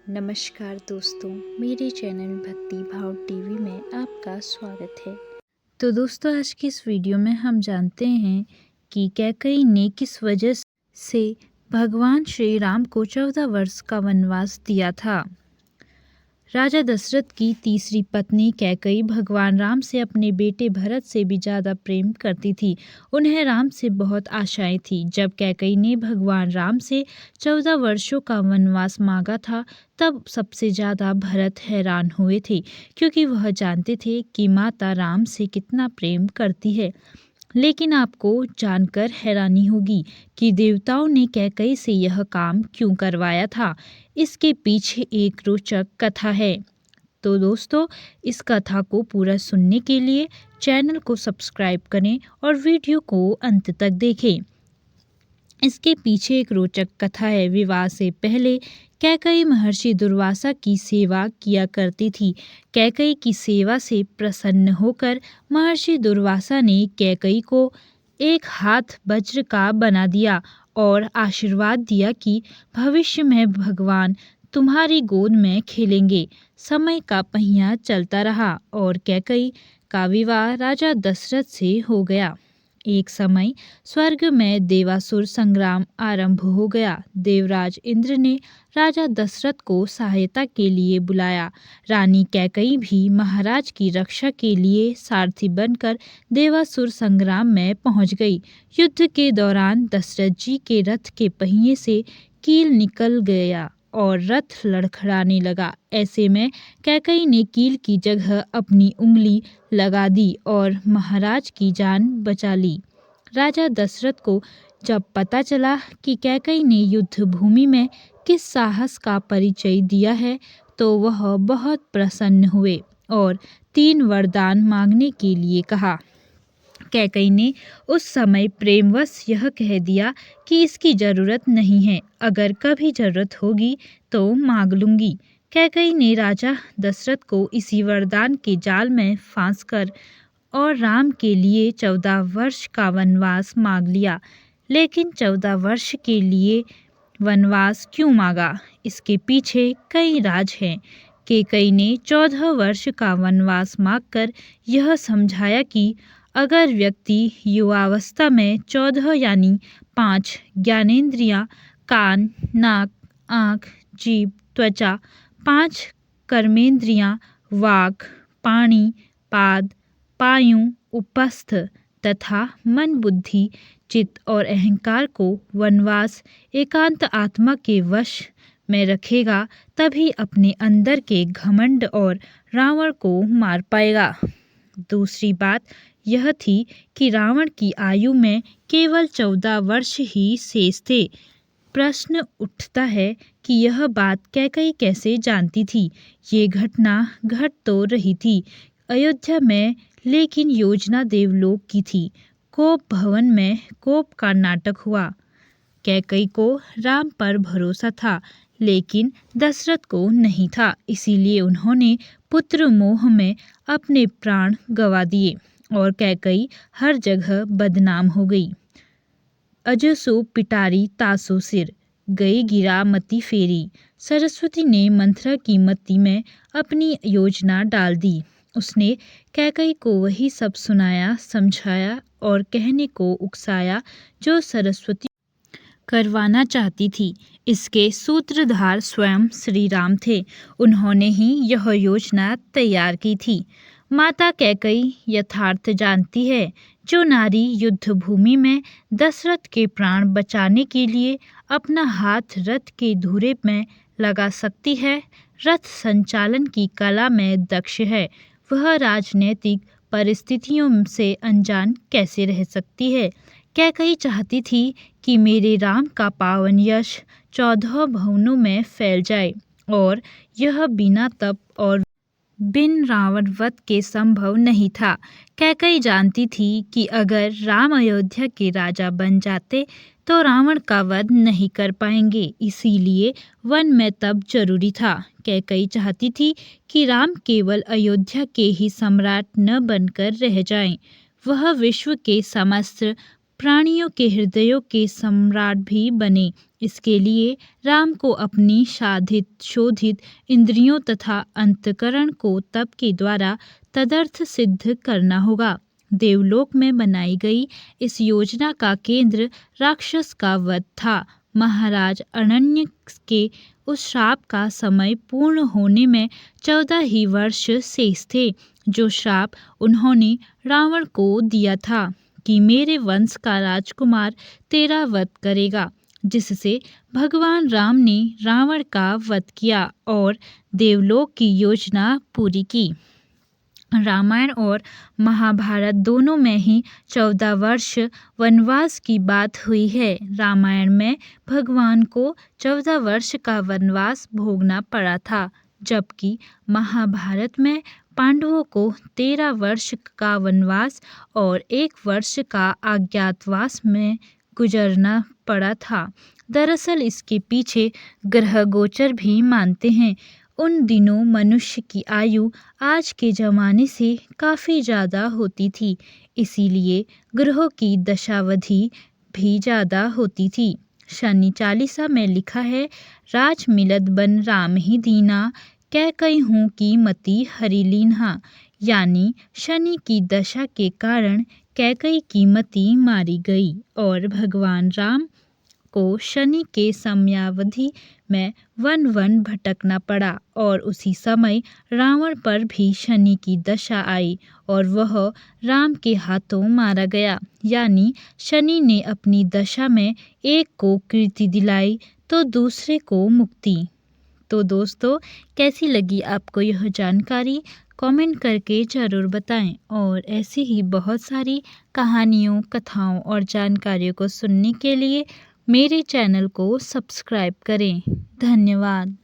नमस्कार दोस्तों, मेरे चैनल भक्ति भाव टीवी में आपका स्वागत है। तो दोस्तों, आज की इस वीडियो में हम जानते हैं कि कैकई ने किस वजह से भगवान श्री राम को 14 वर्ष का वनवास दिया था। राजा दशरथ की तीसरी पत्नी कैकई भगवान राम से अपने बेटे भरत से भी ज़्यादा प्रेम करती थी। उन्हें राम से बहुत आशाएं थी। जब कैकई ने भगवान राम से 14 वर्षों का वनवास मांगा था, तब सबसे ज़्यादा भरत हैरान हुए थे, क्योंकि वह जानते थे कि माता राम से कितना प्रेम करती है। लेकिन आपको जानकर हैरानी होगी कि देवताओं ने कैकई से यह काम क्यों करवाया था। इसके पीछे एक रोचक कथा है। तो दोस्तों, इस कथा को पूरा सुनने के लिए चैनल को सब्सक्राइब करें और वीडियो को अंत तक देखें। इसके पीछे एक रोचक कथा है। विवाह से पहले कैकई महर्षि दुर्वासा की सेवा किया करती थी। कैकई की सेवा से प्रसन्न होकर महर्षि दुर्वासा ने कैकई को एक हाथ वज्र का बना दिया और आशीर्वाद दिया कि भविष्य में भगवान तुम्हारी गोद में खेलेंगे। समय का पहिया चलता रहा और कैकई का विवाह राजा दशरथ से हो गया। एक समय स्वर्ग में देवासुर संग्राम आरंभ हो गया। देवराज इंद्र ने राजा दशरथ को सहायता के लिए बुलाया। रानी कैकई भी महाराज की रक्षा के लिए सारथी बनकर देवासुर संग्राम में पहुंच गई। युद्ध के दौरान दशरथ जी के रथ के पहिए से कील निकल गया और रथ लड़खड़ाने लगा। ऐसे में कैकई ने कील की जगह अपनी उंगली लगा दी और महाराज की जान बचा ली। राजा दशरथ को जब पता चला कि कैकई ने युद्ध भूमि में किस साहस का परिचय दिया है, तो वह बहुत प्रसन्न हुए और 3 वरदान मांगने के लिए कहा। कैकई ने उस समय प्रेमवश यह कह दिया कि इसकी जरूरत नहीं है, अगर कभी जरूरत होगी तो मांग लूंगी। कैकई ने राजा दशरथ को इसी वरदान के जाल में फांसकर और राम के लिए 14 वर्ष का वनवास मांग लिया। लेकिन 14 वर्ष के लिए वनवास क्यों मांगा? इसके पीछे कई राज हैं। कैकई ने 14 वर्ष का वनवास मांगकर यह समझाया कि अगर व्यक्ति युवावस्था में 14 यानी 5 ज्ञानेंद्रियां, कान, नाक, आँख, जीभ, त्वचा, 5 कर्मेंद्रियां, वाक, पाणी, पाद, पायु, उपस्थ तथा मन, बुद्धि, चित्त और अहंकार को वनवास एकांत आत्मा के वश में रखेगा, तभी अपने अंदर के घमंड और रावण को मार पाएगा। दूसरी बात यह थी कि रावण की आयु में केवल 14 वर्ष ही शेष थे। प्रश्न उठता है कि यह बात कैकई कैसे जानती थी? ये घटना घट तो रही थी अयोध्या में, लेकिन योजना देवलोक की थी। कोप भवन में कोप का नाटक हुआ। कैकई को राम पर भरोसा था, लेकिन दशरथ को नहीं था। इसीलिए उन्होंने पुत्र मोह में अपने प्राण गंवा दिए और कैकई हर जगह बदनाम हो गई। अजसो पिटारी तासो सिर, गई गिरा मती फेरी। सरस्वती ने मंथरा की मती में अपनी योजना डाल दी। उसने कैकई को वही सब सुनाया, समझाया और कहने को उकसाया जो सरस्वती करवाना चाहती थी। इसके सूत्रधार स्वयं श्री राम थे। उन्होंने ही यह योजना तैयार की थी। माता कैकई यथार्थ जानती है। जो नारी युद्ध भूमि में दशरथ के प्राण बचाने के लिए अपना हाथ रथ के धुरे में लगा सकती है, रथ संचालन की कला में दक्ष है, वह राजनीतिक परिस्थितियों से अनजान कैसे रह सकती है? कैकई चाहती थी कि मेरे राम का पावन यश 14 भुवनों में फैल जाए, और यह बिना तप और बिन रावण वध के संभव नहीं था। कैकई जानती थी कि अगर राम अयोध्या के राजा बन जाते तो रावण का वध नहीं कर पाएंगे, इसीलिए वन में तप जरूरी था। कैकई चाहती थी कि राम केवल अयोध्या के ही सम्राट न बनकर रह जाएं, वह विश्व के समस्त प्राणियों के हृदयों के सम्राट भी बने। इसके लिए राम को अपनी साधित शोधित इंद्रियों तथा अंतकरण को तप के द्वारा तदर्थ सिद्ध करना होगा। देवलोक में बनाई गई इस योजना का केंद्र राक्षस का वध था। महाराज अरण्य के उस श्राप का समय पूर्ण होने में 14 ही वर्ष शेष थे। जो श्राप उन्होंने रावण को दिया था कि मेरे वंश का राजकुमार तेरा वध करेगा, जिससे भगवान राम ने रावण का वध किया और देवलोक की योजना पूरी की। रामायण और महाभारत दोनों में ही 14 वर्ष वनवास की बात हुई है। रामायण में भगवान को 14 वर्ष का वनवास भोगना पड़ा था, जबकि महाभारत में पांडवों को 13 वर्ष का वनवास और 1 वर्ष का अज्ञातवास में गुजरना पड़ा था। दरअसल इसके पीछे ग्रह गोचर भी मानते हैं। उन दिनों मनुष्य की आयु आज के ज़माने से काफ़ी ज़्यादा होती थी, इसीलिए ग्रहों की दशावधि भी ज़्यादा होती थी। शनि चालीसा में लिखा है, राज मिलत बन राम ही दीना, कैकई की मति हरि लीन्हा। यानी शनि की दशा के कारण कैकई की मति मारी गई और भगवान राम को शनि के समयावधि में वन भटकना पड़ा और उसी समय रावण पर भी शनि की दशा आई और वह राम के हाथों मारा गया। यानी शनि ने अपनी दशा में एक को कीर्ति दिलाई तो दूसरे को मुक्ति। तो दोस्तों, कैसी लगी आपको यह जानकारी? कमेंट करके ज़रूर बताएं और ऐसी ही बहुत सारी कहानियों, कथाओं और जानकारियों को सुनने के लिए मेरे चैनल को सब्सक्राइब करें। धन्यवाद।